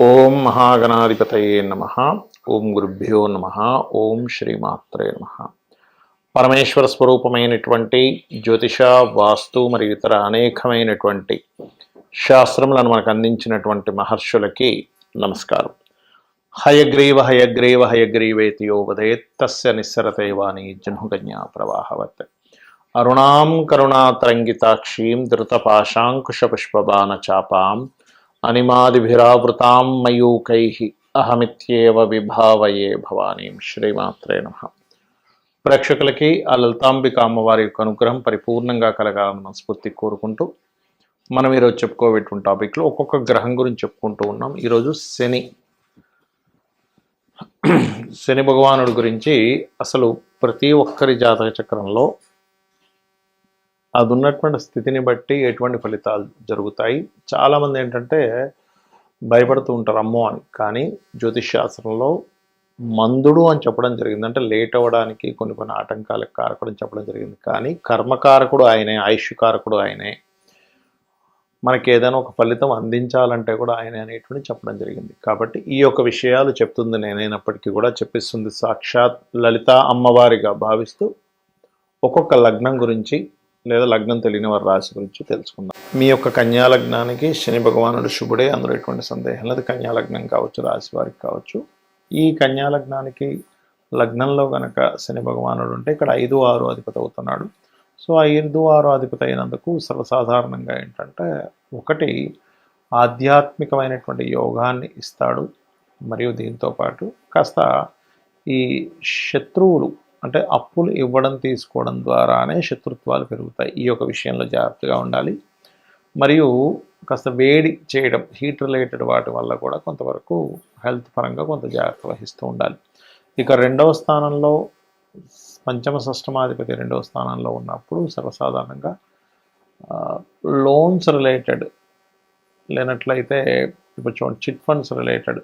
ఓం మహాగణాధిపతయే నమః. ఓం గురుభ్యో నమః. ఓం శ్రీమాత్రే నమః. పరమేశ్వర స్వరూపమైనటువంటి జ్యోతిష, వాస్తు మరియు ఇతర అనేకమైనటువంటి శాస్త్రములను మనకు అందించినటువంటి మహర్షులకి నమస్కారం. హయగ్రీవ హయగ్రీవ హయగ్రీవేతి యో వదేత్ తస్య నిస్సరతే వాణి జహ్నుగన్యా ప్రవాహవత్. అరుణాం కరుణాతరంగితాక్షీం ధృతపాశాంకుశపుష్పబాణ చాపాం అనిమాదిభిరావృతాం మయూకైః అహమిత్యేవ విభావయే భవానీం. శ్రీమాత్రే నమః. ప్రేక్షకులకి ఆ లలితాంబిక అమ్మవారి యొక్క అనుగ్రహం పరిపూర్ణంగా కలగాలని మనస్ఫూర్తి కోరుకుంటూ మనం ఈరోజు చెప్పుకోబెట్టిన టాపిక్లో ఒక్కొక్క గ్రహం గురించి చెప్పుకుంటూ ఉన్నాం. ఈరోజు శని భగవానుడి గురించి అసలు ప్రతి ఒక్కరి జాతక చక్రంలో అది ఉన్నటువంటి స్థితిని బట్టి ఎటువంటి ఫలితాలు జరుగుతాయి. చాలామంది ఏంటంటే భయపడుతూ ఉంటారు అమ్మో అని. కానీ జ్యోతిష్ శాస్త్రంలో మందుడు అని చెప్పడం జరిగింది. అంటే లేట్ అవ్వడానికి కొన్ని ఆటంకాలకు కారకుడు అని చెప్పడం జరిగింది. కానీ కర్మకారకుడు ఆయనే, ఆయుష్కారకుడు ఆయనే, మనకి ఏదైనా ఒక ఫలితం అందించాలంటే కూడా ఆయనే అనేటువంటి చెప్పడం జరిగింది. కాబట్టి ఈ యొక్క విషయాలు చెప్తుంది నేనైనప్పటికీ కూడా చెప్పిస్తుంది సాక్షాత్ లలిత అమ్మవారిగా భావిస్తూ ఒక్కొక్క లగ్నం గురించి లేదా లగ్నం తెలియని వారి రాశి గురించి తెలుసుకుందాం. మీ యొక్క కన్యా లగ్నానికి శని భగవానుడు శుభుడే, అందులో ఎటువంటి సందేహం లేదు. కన్యా లగ్నం కావచ్చు, రాశి వారికి కావచ్చు. ఈ కన్యా లగ్నానికి లగ్నంలో కనుక శని భగవానుడు ఉంటే ఇక్కడ 5, 6 అధిపతి అవుతున్నాడు. సో 5, 6 అధిపతి అయినందుకు సర్వసాధారణంగా ఏంటంటే ఒకటి ఆధ్యాత్మికమైనటువంటి యోగాన్ని ఇస్తాడు. మరియు దీంతోపాటు కాస్త ఈ శత్రువులు అంటే అప్పులు ఇవ్వడం తీసుకోవడం ద్వారానే శత్రుత్వాలు పెరుగుతాయి. ఈ యొక్క విషయంలో జాగ్రత్తగా ఉండాలి. మరియు కాస్త వేడి చేయడం, హీట్ రిలేటెడ్ వాటి వల్ల కూడా కొంతవరకు హెల్త్ పరంగా కొంత జాగ్రత్త వహిస్తూ ఉండాలి. ఇక 2వ స్థానంలో పంచమ షష్టమాధిపతి 2వ స్థానంలో ఉన్నప్పుడు సర్వసాధారణంగా లోన్స్ రిలేటెడ్ లేనట్లయితే ఇప్పుడు చూడండి chit funds related,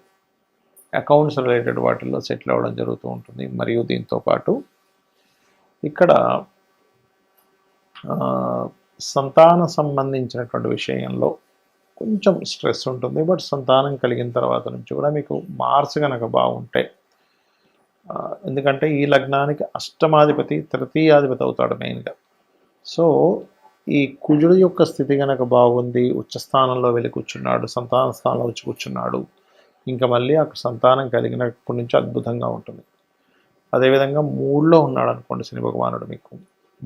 accounts related వాటిల్లో సెటిల్ అవ్వడం జరుగుతూ ఉంటుంది. మరియు దీంతోపాటు ఇక్కడ సంతాన సంబంధించినటువంటి విషయంలో కొంచెం స్ట్రెస్ ఉంటుంది. బట్ సంతానం కలిగిన తర్వాత నుంచి కూడా మీకు మార్స్ కనుక బాగుంటే, ఎందుకంటే ఈ లగ్నానికి అష్టమాధిపతి తృతీయాధిపతి అవుతాడు మెయిన్గా. సో ఈ కుజుడు యొక్క స్థితి కనుక బాగుంది, ఉచ్చస్థానంలో వెళ్ళి కూర్చున్నాడు, సంతాన స్థానంలో వచ్చి కూర్చున్నాడు, ఇంకా మళ్ళీ అక్కడ సంతానం కలిగినప్పటి నుంచి అద్భుతంగా ఉంటుంది. అదేవిధంగా 3లో ఉన్నాడు అనుకోండి శని భగవానుడు, మీకు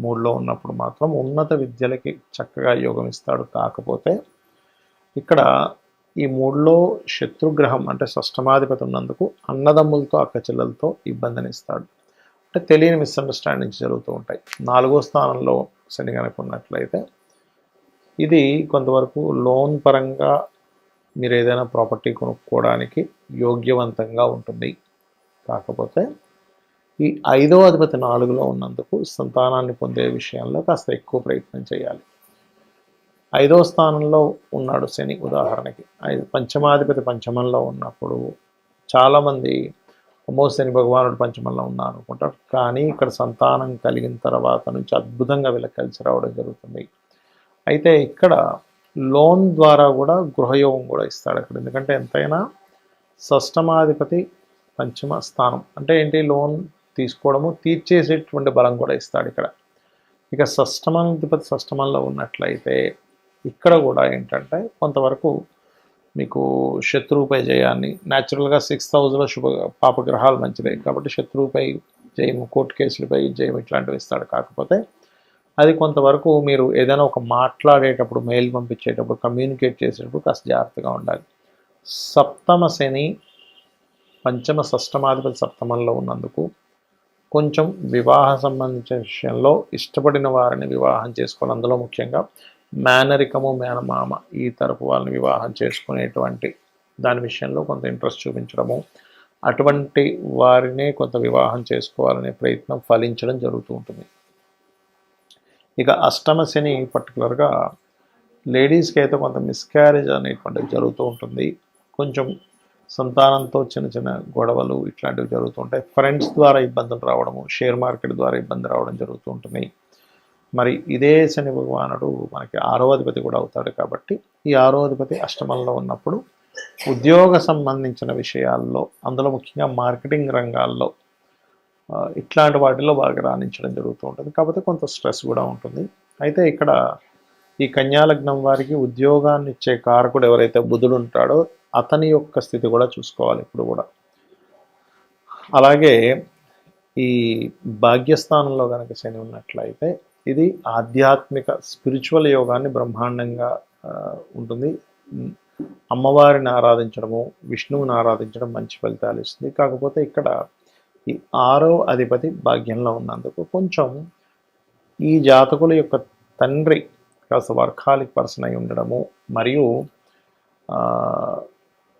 3లో ఉన్నప్పుడు మాత్రం ఉన్నత విద్యలకి చక్కగా యోగం ఇస్తాడు. కాకపోతే ఇక్కడ ఈ 3లో శత్రుగ్రహం అంటే షష్టమాధిపతి ఉన్నందుకు అన్నదమ్ములతో అక్క చెల్లెలతో ఇబ్బందిని ఇస్తాడు. అంటే తెలియని మిస్అండర్స్టాండింగ్స్ జరుగుతూ ఉంటాయి. 4వ స్థానంలో శని కనుక ఉన్నట్లయితే ఇది కొంతవరకు లోన్ పరంగా మీరు ఏదైనా ప్రాపర్టీ కొనుక్కోవడానికి యోగ్యవంతంగా ఉంటుంది. కాకపోతే ఈ 5వ అధిపతి 4లో ఉన్నందుకు సంతానాన్ని పొందే విషయంలో కాస్త ఎక్కువ ప్రయత్నం చేయాలి. 5వ స్థానంలో ఉన్నాడు శని ఉదాహరణకి. పంచమాధిపతి పంచమంలో ఉన్నప్పుడు చాలామంది అమ్మో శని భగవానుడు పంచమంలో ఉన్నా అనుకుంటారు. కానీ ఇక్కడ సంతానం కలిగిన తర్వాత నుంచి అద్భుతంగా వీళ్ళకి కలిసి రావడం జరుగుతుంది. అయితే ఇక్కడ లోన్ ద్వారా కూడా గృహయోగం కూడా ఇస్తాడు అక్కడ. ఎందుకంటే ఎంతైనా షష్టమాధిపతి పంచమ స్థానం అంటే ఏంటి, లోన్ తీసుకోవడము తీర్చేసేటువంటి బలం కూడా ఇస్తాడు ఇక్కడ. ఇక షష్టమాధిపతి షష్టమంలో ఉన్నట్లయితే ఇక్కడ కూడా ఏంటంటే కొంతవరకు మీకు శత్రువుపై జయాన్ని, న్యాచురల్గా 6th హౌస్లో పాపగ్రహాలు మంచిదే కాబట్టి శత్రువుపై జయము, కోర్టు కేసులపై జయం ఇట్లాంటివి ఇస్తాడు. కాకపోతే అది కొంతవరకు మీరు ఏదైనా ఒక మాట్లాడేటప్పుడు, మెయిల్ పంపించేటప్పుడు, కమ్యూనికేట్ చేసేటప్పుడు కాస్త జాగ్రత్తగా ఉండాలి. సప్తమ శని పంచమ షష్టమాధిపతి సప్తమంలో ఉన్నందుకు కొంచెం వివాహ సంబంధించిన విషయంలో ఇష్టపడిన వారిని వివాహం చేసుకోవాలి. అందులో ముఖ్యంగా మేనరికము, మేనమామ ఈ తరపు వాళ్ళని వివాహం చేసుకునేటువంటి దాని విషయంలో కొంత ఇంట్రెస్ట్ చూపించడము, అటువంటి వారినే కొంత వివాహం చేసుకోవాలనే ప్రయత్నం ఫలించడం జరుగుతూ ఉంటుంది. ఇక అష్టమ శని పర్టికులర్గా లేడీస్కి అయితే కొంత మిస్క్యారేజ్ అనేటువంటిది జరుగుతూ ఉంటుంది. కొంచెం సంతానంతో చిన్న చిన్న గొడవలు ఇట్లాంటివి జరుగుతుంటాయి. ఫ్రెండ్స్ ద్వారా ఇబ్బందులు రావడము, షేర్ మార్కెట్ ద్వారా ఇబ్బంది రావడం జరుగుతూ ఉంటుంది. మరి ఇదే శని భగవానుడు మనకి 6వ అధిపతి కూడా అవుతాడు. కాబట్టి ఈ 6వ అధిపతి అష్టమంలో ఉన్నప్పుడు ఉద్యోగ సంబంధించిన విషయాల్లో, అందులో ముఖ్యంగా మార్కెటింగ్ రంగాల్లో ఇట్లాంటి వాటిలో బాగా రాణించడం జరుగుతూ ఉంటుంది. కాకపోతే కొంత స్ట్రెస్ కూడా ఉంటుంది. అయితే ఇక్కడ ఈ కన్యాలగ్నం వారికి ఉద్యోగాన్ని ఇచ్చే కారకుడు ఎవరైతే బుధుడు ఉంటాడో అతని యొక్క స్థితి కూడా చూసుకోవాలి ఇప్పుడు కూడా. అలాగే ఈ భాగ్యస్థానంలో కనుక శని ఉన్నట్లయితే ఇది ఆధ్యాత్మిక స్పిరిచువల్ యోగాన్ని బ్రహ్మాండంగా ఉంటుంది. అమ్మవారిని ఆరాధించడము, విష్ణువుని ఆరాధించడం మంచి ఫలితాలు ఇస్తుంది. కాకపోతే ఇక్కడ ఈ 6వ అధిపతి భాగ్యంలో ఉన్నందుకు కొంచెం ఈ జాతకుల యొక్క తండ్రి కాస్త వర్కాలిక్ పర్సన్ అయి ఉండడము, మరియు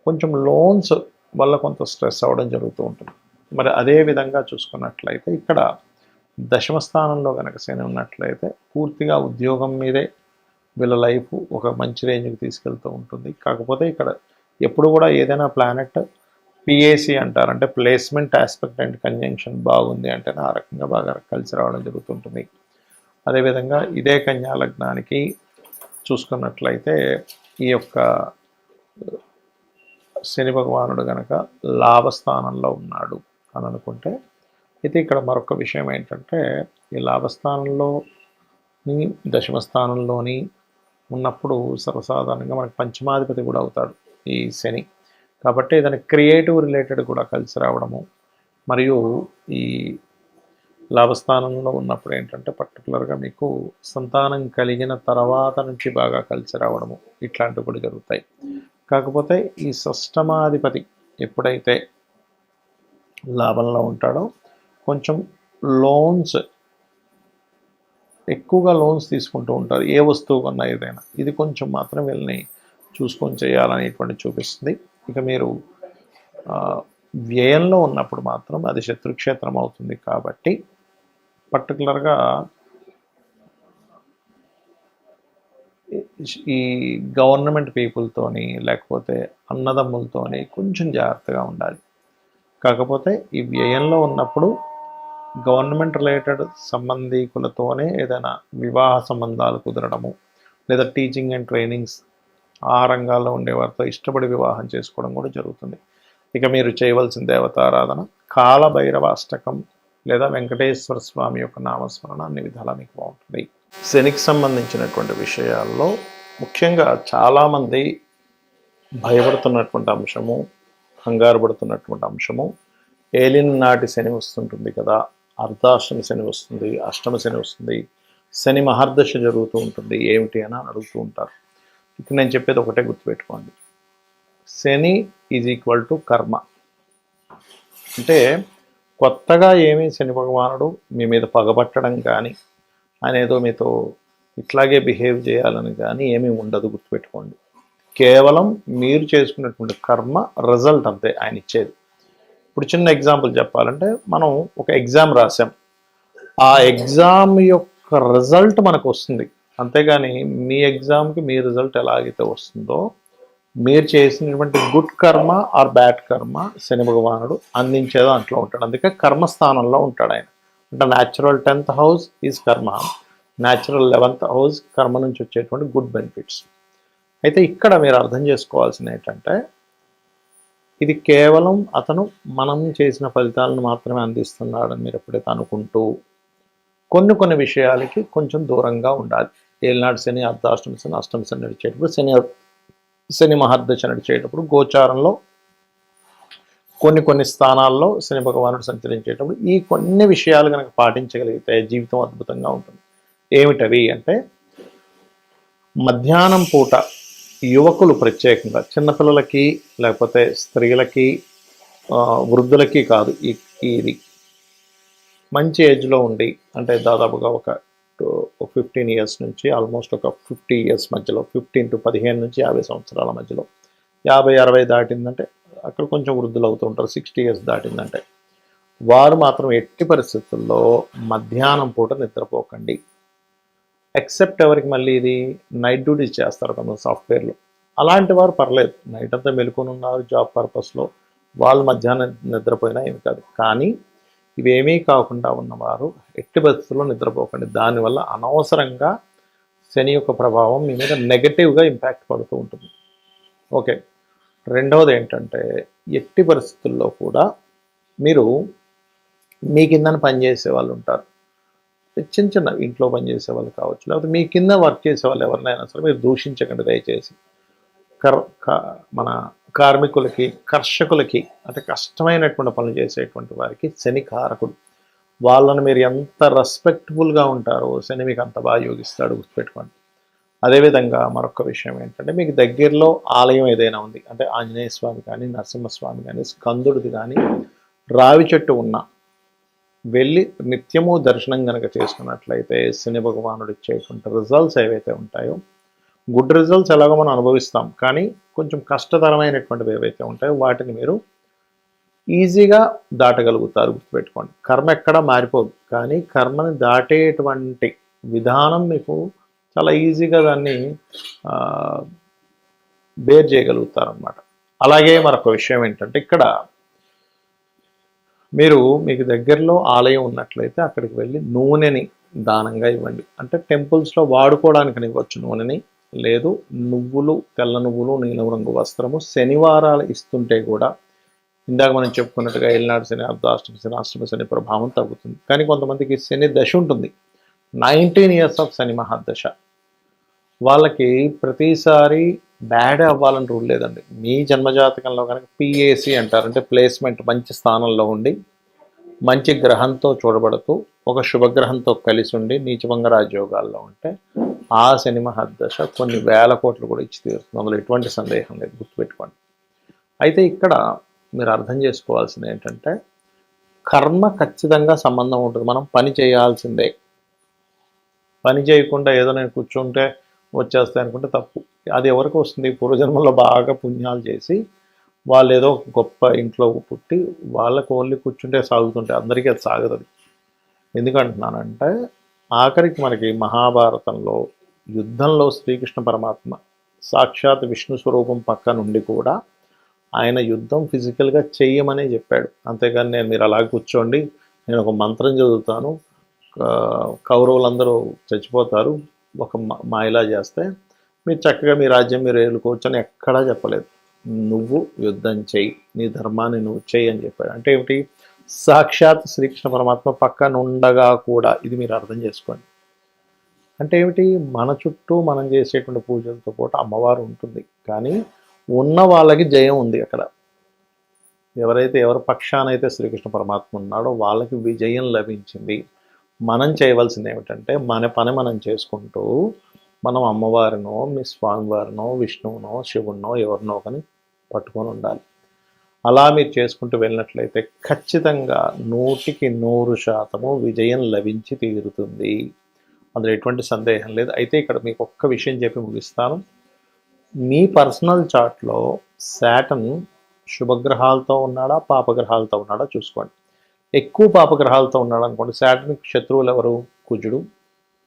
కొంచెం లోన్స్ వల్ల కొంత స్ట్రెస్ అవ్వడం జరుగుతూ ఉంటుంది. మరి అదే విధంగా చూసుకున్నట్లయితే ఇక్కడ దశమ స్థానంలో కనుక శని ఉన్నట్లయితే పూర్తిగా ఉద్యోగం మీదే వీళ్ళ లైఫ్ ఒక మంచి రేంజ్కి తీసుకెళ్తూ ఉంటుంది. కాకపోతే ఇక్కడ ఎప్పుడు కూడా ఏదైనా ప్లానెట్ పిఏసి అంటారు, అంటే ప్లేస్మెంట్ ఆస్పెక్ట్ అండ్ కంజంక్షన్ బాగుంది అంటే ఆ రకంగా బాగా కలిసి రావడం జరుగుతుంటుంది. అదేవిధంగా ఇదే కన్యా లగ్నానికి చూసుకున్నట్లయితే ఈ యొక్క శని భగవానుడు కనుక లాభస్థానంలో ఉన్నాడు అని అనుకుంటే, అయితే ఇక్కడ మరొక విషయం ఏంటంటే ఈ లాభస్థానంలోని దశమ స్థానంలోని ఉన్నప్పుడు సర్వసాధారణంగా మనకి పంచమాధిపతి కూడా అవుతాడు ఈ శని. కాబట్టి ఏదైనా క్రియేటివ్ రిలేటెడ్ కూడా కలిసి రావడము, మరియు ఈ లాభస్థానంలో ఉన్నప్పుడు ఏంటంటే పర్టికులర్గా మీకు సంతానం కలిగిన తర్వాత నుంచి బాగా కలిసి రావడము ఇట్లాంటివి కూడా జరుగుతాయి. కాకపోతే ఈ షష్టమాధిపతి ఎప్పుడైతే లాభంలో ఉంటాడో కొంచెం లోన్స్ ఎక్కువగా లోన్స్ తీసుకుంటూ ఉంటారు, ఏ వస్తువు కొన్నా ఏదైనా. ఇది కొంచెం మాత్రం వీళ్ళని చూసుకొని చేయాలనేటువంటి చూపిస్తుంది. ఇక మీరు వ్యయంలో ఉన్నప్పుడు మాత్రం అది శత్రుక్షేత్రం అవుతుంది. కాబట్టి పర్టికులర్గా ఈ గవర్నమెంట్ పీపుల్తోని లేకపోతే అన్నదమ్ములతోని కొంచెం జాగ్రత్తగా ఉండాలి. కాకపోతే ఈ వ్యయంలో ఉన్నప్పుడు గవర్నమెంట్ రిలేటెడ్ సంబంధీకులతోనే ఏదైనా వివాహ సంబంధాలు కుదరడము, లేదా టీచింగ్ అండ్ ట్రైనింగ్స్ ఆ రంగాల్లో ఉండేవారితో ఇష్టపడి వివాహం చేసుకోవడం కూడా జరుగుతుంది. ఇక మీరు చేయవలసిన దేవతారాధన కాలభైరవ అష్టకం లేదా వెంకటేశ్వర స్వామి యొక్క నామస్మరణ అన్ని విధాలా మీకు బాగుంటుంది. శనికి సంబంధించినటువంటి విషయాల్లో ముఖ్యంగా చాలామంది భయపడుతున్నటువంటి అంశము, కంగారు పడుతున్నటువంటి అంశము, ఏలిన నాటి శని వస్తుంటుంది కదా, అర్ధాష్టమి శని వస్తుంది, అష్టమ శని వస్తుంది, శని మహర్దశ జరుగుతూ ఉంటుంది, ఏమిటి అని అడుగుతూ ఉంటారు. ఇక్కడ నేను చెప్పేది ఒకటే గుర్తుపెట్టుకోండి, శని ఈజ్ ఈక్వల్ టు కర్మ. అంటే కొత్తగా ఏమీ శని భగవానుడు మీ మీద పగబట్టడం కానీ ఆయన ఏదో మీతో ఇట్లాగే బిహేవ్ చేయాలని కానీ ఏమీ ఉండదు, గుర్తుపెట్టుకోండి. కేవలం మీరు చేసుకున్నటువంటి కర్మ రిజల్ట్ అంతే ఆయన ఇచ్చేది. ఇప్పుడు చిన్న ఎగ్జాంపుల్ చెప్పాలంటే, మనం ఒక ఎగ్జామ్ రాసాం, ఆ ఎగ్జామ్ యొక్క రిజల్ట్ మనకు వస్తుంది. అంతేగాని మీ ఎగ్జామ్కి మీ రిజల్ట్ ఎలాగైతే వస్తుందో మీరు చేసినటువంటి గుడ్ కర్మ ఆర్ బ్యాడ్ కర్మ శని భగవానుడు అందించేదో అంట్లో ఉంటాడు. అందుకే కర్మస్థానంలో ఉంటాడు ఆయన. అంటే న్యాచురల్ 10th హౌస్ ఈజ్ కర్మ, న్యాచురల్ 11th హౌస్ కర్మ నుంచి వచ్చేటువంటి గుడ్ బెనిఫిట్స్. అయితే ఇక్కడ మీరు అర్థం చేసుకోవాల్సింది ఏంటంటే, ఇది కేవలం అతను మనం చేసిన ఫలితాలను మాత్రమే అందిస్తున్నాడని మీరు ఎప్పుడైతే అనుకుంటూ కొన్ని విషయాలకి కొంచెం దూరంగా ఉండాలి. ఏలినాడు శని, అర్ధాష్టమి శని, అష్టమి శని నడిచేటప్పుడు, శని మహర్దశ నడిచేటప్పుడు, గోచారంలో కొన్ని స్థానాల్లో శని భగవానుడు సంచరించేటప్పుడు ఈ కొన్ని విషయాలు కనుక పాటించగలిగితే జీవితం అద్భుతంగా ఉంటుంది. ఏమిటవి అంటే, మధ్యాహ్నం పూట యువకులు ప్రత్యేకంగా చిన్నపిల్లలకి లేకపోతే స్త్రీలకి వృద్ధులకి కాదు, ఇది మంచి ఏజ్లో ఉండి అంటే దాదాపుగా ఒక 15 ఇయర్స్ నుంచి ఆల్మోస్ట్ ఒక 50 ఇయర్స్ మధ్యలో, 15 to 15 నుంచి 50 సంవత్సరాల మధ్యలో, 50-60 దాటిందంటే అక్కడ కొంచెం వృద్ధులు అవుతూ ఉంటారు. 60 ఇయర్స్ దాటిందంటే వారు మాత్రం ఎట్టి పరిస్థితుల్లో మధ్యాహ్నం పూట నిద్రపోకండి. ఎక్సెప్ట్ ఎవరికి మళ్ళీ ఇది నైట్ డ్యూటీస్ చేస్తారు కొంత సాఫ్ట్వేర్లో, అలాంటి వారు పర్లేదు, నైట్ అంతా మెలుకొని ఉన్నారు జాబ్ పర్పస్లో, వాళ్ళు మధ్యాహ్నం నిద్రపోయినా ఏమి కాదు. కానీ ఇవేమీ కాకుండా ఉన్నవారు ఎట్టి పరిస్థితుల్లో నిద్రపోకండి. దానివల్ల అనవసరంగా శని యొక్క ప్రభావం మీ మీద నెగటివ్గా ఇంపాక్ట్ పడుతూ ఉంటుంది. ఓకే, రెండవది ఏంటంటే ఎట్టి పరిస్థితుల్లో కూడా మీరు మీ కిందన పనిచేసే వాళ్ళు ఉంటారు. చిన్న చిన్న ఇంట్లో పనిచేసే వాళ్ళు కావచ్చు, లేకపోతే మీ కింద వర్క్ చేసే వాళ్ళు ఎవరినైనా సరే మీరు దూషించకండి దయచేసి. మన కార్మికులకి, కర్షకులకి అంటే కష్టమైనటువంటి పనులు చేసేటువంటి వారికి శని కారకుడు. వాళ్ళని మీరు ఎంత రెస్పెక్ట్ఫుల్గా ఉంటారో శని మీకు అంత బాగా యోగిస్తాడు, గుర్తుపెట్టుకోండి. అదేవిధంగా మరొక విషయం ఏంటంటే మీకు దగ్గరలో ఆలయం ఏదైనా ఉంది అంటే ఆంజనేయ స్వామి కానీ, నరసింహస్వామి కానీ, స్కందుడిది కానీ, రావి చెట్టు ఉన్న వెళ్ళి నిత్యము దర్శనం కనుక చేసుకున్నట్లయితే శని భగవానుడు ఇచ్చేటువంటి రిజల్ట్స్ ఏవైతే ఉంటాయో, గుడ్ రిజల్ట్స్ ఎలాగో మనం అనుభవిస్తాం, కానీ కొంచెం కష్టతరమైనటువంటివి ఏవైతే ఉంటాయో వాటిని మీరు ఈజీగా దాటగలుగుతారు, గుర్తుపెట్టుకోండి. కర్మ ఎక్కడా మారిపోదు, కానీ కర్మని దాటేటువంటి విధానం మీకు చాలా ఈజీగా దాన్ని బేర్ చేయగలుగుతారు అన్నమాట. అలాగే మరొక విషయం ఏంటంటే ఇక్కడ మీకు దగ్గరలో ఆలయం ఉన్నట్లయితే అక్కడికి వెళ్ళి నూనెని దానంగా ఇవ్వండి. అంటే టెంపుల్స్లో వాడుకోవడానికి ఇవ్వచ్చు నూనెని, లేదు నువ్వులు, తెల్ల నువ్వులు, నీలం రంగు వస్త్రము శనివారాలు ఇస్తుంటే కూడా ఇందాక మనం చెప్పుకున్నట్టుగా ఏలినాడు శని, అర్ధాష్టమ శని, అష్టమ శని ప్రభావం తగ్గుతుంది. కానీ కొంతమందికి శని దశ ఉంటుంది, 19 years ఆఫ్ శని మహాదశ. వాళ్ళకి ప్రతిసారి బ్యాడ్ అవ్వాలని రూల్ లేదండి. మీ జన్మజాతకంలో కనుక పిఏసి అంటారు, అంటే ప్లేస్మెంట్ మంచి స్థానంలో ఉండి మంచి గ్రహంతో చూడబడుతూ ఒక శుభగ్రహంతో కలిసి ఉండి నీచభంగ రాజయోగాల్లో ఉంటే ఆ శని మహాదశ కొన్ని వేల కోట్లు కూడా ఇచ్చి తీరుతుంది, అందులో ఎటువంటి సందేహం లేదు, గుర్తుపెట్టుకోండి. అయితే ఇక్కడ మీరు అర్థం చేసుకోవాల్సింది ఏంటంటే కర్మ ఖచ్చితంగా సంబంధం ఉంటుంది. మనం పని చేయాల్సిందే, పని చేయకుండా ఏదో నేను కూర్చుంటే వచ్చేస్తాయి అనుకుంటే తప్పు. అది ఎవరికి వస్తుంది? పూర్వజన్మలో బాగా పుణ్యాలు చేసి వాళ్ళు ఏదో గొప్ప ఇంట్లో పుట్టి వాళ్ళకు ఓన్లీ కూర్చుంటే సాగుతుంటాయి, అందరికీ అది సాగదు. ఎందుకంటున్నానంటే ఆఖరికి మనకి మహాభారతంలో యుద్ధంలో శ్రీకృష్ణ పరమాత్మ సాక్షాత్ విష్ణు స్వరూపం పక్క నుండి కూడా ఆయన యుద్ధం ఫిజికల్గా చెయ్యమనే చెప్పాడు. అంతేగాని నేను మీరు అలా కూర్చోండి, నేను ఒక మంత్రం చదువుతాను, కౌరవులందరూ చచ్చిపోతారు ఒక మాయలా చేస్తే మీరు చక్కగా మీ రాజ్యం మీరు ఏలుకోవచ్చు అని ఎక్కడా చెప్పలేదు. నువ్వు యుద్ధం చెయ్యి, నీ ధర్మాన్ని నువ్వు చెయ్యి అని చెప్పాడు. అంటే ఏమిటి? సాక్షాత్ శ్రీకృష్ణ పరమాత్మ పక్కన ఉండగా కూడా, ఇది మీరు అర్థం చేసుకోండి. అంటే ఏమిటి? మన చుట్టూ మనం చేసేటువంటి పూజలతో పాటు అమ్మవారు ఉంటుంది, కానీ ఉన్న వాళ్ళకి జయం ఉంది అక్కడ. ఎవరి పక్షానైతే శ్రీకృష్ణ పరమాత్మ ఉన్నాడో వాళ్ళకి విజయం లభించింది. మనం చేయవలసింది ఏమిటంటే మన పని మనం చేసుకుంటూ మనం అమ్మవారినో, మీ స్వామివారినో, విష్ణువునో, శివునో ఎవరినో కానీ పట్టుకొని ఉండాలి. అలా మీరు చేసుకుంటూ వెళ్ళినట్లయితే ఖచ్చితంగా 100% విజయం లభించి తీరుతుంది, అందులో ఎటువంటి సందేహం లేదు. అయితే ఇక్కడ మీకు ఒక్క విషయం చెప్పి ముగిస్తాను. మీ పర్సనల్ చార్ట్లో శాటర్న్ శుభగ్రహాలతో ఉన్నాడా, పాపగ్రహాలతో ఉన్నాడా చూసుకోండి. ఎక్కువ పాపగ్రహాలతో ఉన్నాడు అనుకోండి, శాటర్న్కి శత్రువులు ఎవరు? కుజుడు.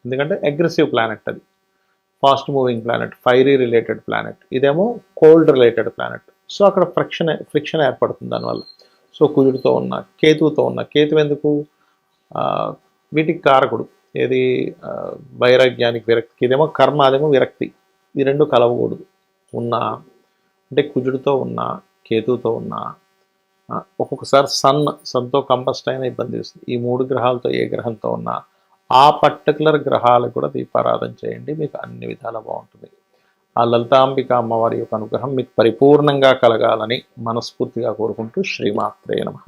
ఎందుకంటే అగ్రెసివ్ ప్లానెట్, అది fast moving planet, fiery related planet. ఇదేమో కోల్డ్ రిలేటెడ్ ప్లానెట్. సో అక్కడ ఫ్రిక్షన్ ఏర్పడుతుంది దానివల్ల. సో కుజుడితో ఉన్న, కేతువుతో ఉన్న, కేతు ఎందుకు? వీటికి కారకుడు ఏది? వైరాగ్యానికి, విరక్తికి. ఇదేమో కర్మ, అదేమో విరక్తి. ఈ రెండు కలవకూడదు. అంటే కుజుడితో ఉన్న, కేతువుతో ఉన్న, ఒక్కొక్కసారి సన్తో కంబస్ట్ అయినా ఇబ్బంది వస్తుంది. ఈ 3 గ్రహాలతో ఏ గ్రహంతో ఉన్నా ఆ పర్టికులర్ గ్రహాలకు కూడా దీపారాధన చేయండి, మీకు అన్ని విధాలా బాగుంటుంది. ఆ లలితాంబిక అమ్మవారి యొక్క అనుగ్రహం మీకు పరిపూర్ణంగా కలగాలని మనస్ఫూర్తిగా కోరుకుంటూ శ్రీమాత్రే నమః.